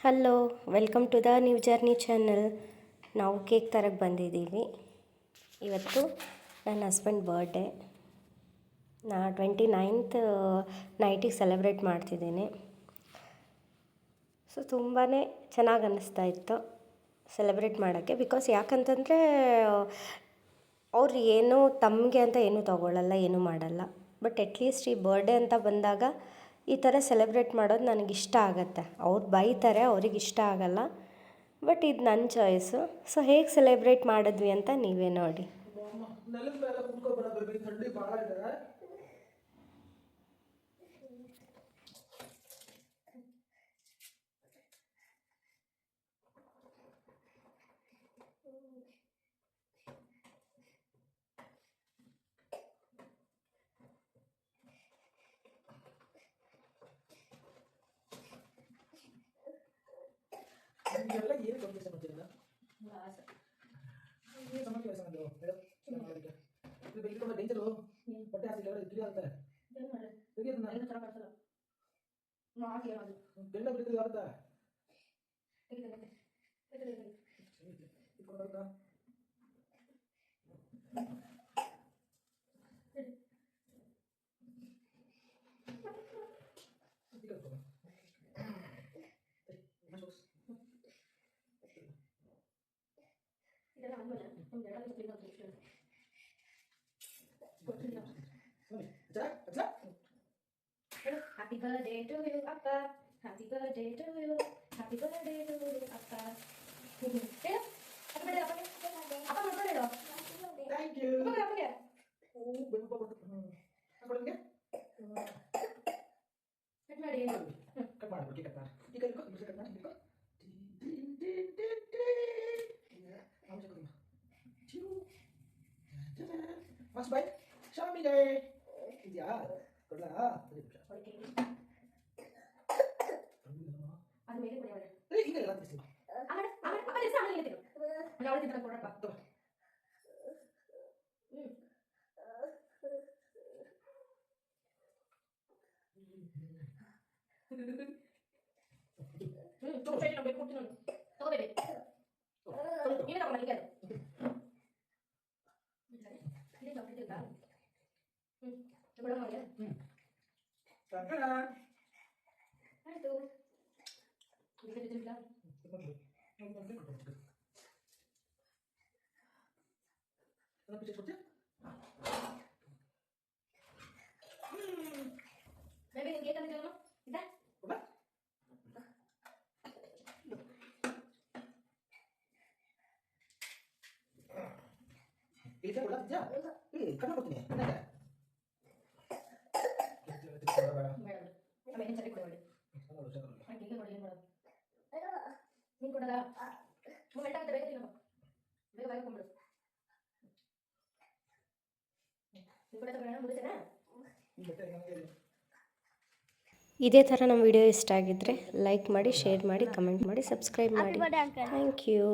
Hello, welcome to the new journey channel. ನಾವು cake ತರಕ್ಕೆ ಬಂದಿದ್ದೀವಿ. ಇವತ್ತು ನನ್ನ ಹಸ್ಬೆಂಡ್ ಬರ್ಡೇ. ನಾ 29th ನೈಟಿಗೆ ಸೆಲೆಬ್ರೇಟ್ ಮಾಡ್ತಿದ್ದೀನಿ. ಸೊ ತುಂಬಾ ಚೆನ್ನಾಗಿ ಅನ್ನಿಸ್ತಾ ಇತ್ತು ಸೆಲೆಬ್ರೇಟ್ ಮಾಡೋಕ್ಕೆ. ಬಿಕಾಸ್ ಯಾಕಂತಂದರೆ ಅವ್ರು ಏನೂ ತಮಗೆ ಅಂತ ಏನೂ ತೊಗೊಳ್ಳಲ್ಲ, ಏನೂ ಮಾಡಲ್ಲ. ಬಟ್ ಅಟ್ಲೀಸ್ಟ್ ಈ ಬರ್ಡೇ ಅಂತ ಬಂದಾಗ ಈ ಥರ ಸೆಲೆಬ್ರೇಟ್ ಮಾಡೋದು ನನಗಿಷ್ಟ ಆಗುತ್ತೆ. ಅವ್ರು ಬೈತಾರೆ, ಅವ್ರಿಗೆ ಇಷ್ಟ ಆಗಲ್ಲ. ಬಟ್ ಇದು ನನ್ನ ಚಾಯ್ಸು. ಸೊ ಹೇಗೆ ಸೆಲೆಬ್ರೇಟ್ ಮಾಡಿದ್ವಿ ಅಂತ ನೀವೇ ನೋಡಿ. ಎಲ್ಲ ಏನು ಕಂಪ್ಲೀಷನ್ ಮಾಡ್ತೀರಲ್ಲ ಏನು ಸಮಸ್ಯೆ ವಯಸ್ಸು ಮಾಡೋದಕ್ಕೆ ಇದು ಇಟ್ಕೊಂಡ ಡೇಂಜರು ಬಟ್ಟೆ ಹಾಕಿ ಎಲ್ಲ ಇಟ್ಲಿ ಆಗುತ್ತೆ ಬೆಲ್ಲ ಬಿಡ್ತೀವಿ ಆಗುತ್ತಾ ಇಟ್ಕೊಂಡ Happy birthday to you, Appa. Happy birthday to you. Happy birthday to you, Appa. Happy birthday, Appa. Appa, birthday. Thank you. Appa, Appa. Oh, benar benar. Apa lagi? Cut ಮಾಡಿ cut ಮಾಡಿ cut ಮಾಡಿ ಈಗ ಇಟ್ಕೋ ಬಿಸಿ cut ಮಾಡಿ ಇಟ್ಕೋ Mas baik, Xiaomi deh. Iya, ಕೊಡ್ಲಾ ಅದು ಮೇಲೆ ಕೊಡಿ ಅವಳೆ ಈಗ ಎಲ್ಲ ತಿರ್ಸಿ ಆಮೇಲೆ ಅಪ್ಪ ದಿವಸ ಆಮೇಲೆ ಹೇಳ್ತೀನಿ ನಾನು ಅವಳು ತಿಂತ ಕೊಡಪ್ಪ ಚಾಕ್ಲೇಟ್ ನಾವು ಬೇಕು ಕೊಡ್ತೀನಿ ನಾನು ತಗೋಬೇಡಿ ನೀವೇ ತಗೊಂಡು ನನಗೆ ಅದು ಇಲ್ಲಿ ಚಾಕ್ಲೇಟ್ ಇಲ್ಲ ತಗೊಳ್ಳೋ ಅವಳಿಗೆ ಆಯಿತು ಈಗ ತಿಂತಿಲ್ಲ ಬೇಬಿ ನಿನ್ ಕೇಕ್ ಅಂತಿದ್ದಲ್ಲ ಇದೆ Ini saya udah aja. Ini karena begini, kenapa? ಆಮೇಲೆ ಸರಿ ಕೊಡೋಳಿ ಕೇಕ್ ಕೊಡಿ ಏನು ಮಾಡೋದು ನೀನು ಕೊಡೋದಾ ಮೆಲ್ಟ್ ಆಗುತ್ತೆ ಬೇಗ ತಿನ್ನಪ್ಪ ಬೇಗ ಬೇಗ ಕೊಂಬಿಡು ನೀನು ಕೊಡ ತಗೊಳ್ಳೋಣ ಮುಗಿತೇನಾ ಇದೇ ಥರ ನಮ್ಮ ವಿಡಿಯೋ ಇಷ್ಟ ಆಗಿದ್ದರೆ ಲೈಕ್ ಮಾಡಿ, ಶೇರ್ ಮಾಡಿ, ಕಮೆಂಟ್ ಮಾಡಿ, ಸಬ್ಸ್ಕ್ರೈಬ್ ಮಾಡಿ. Thank you.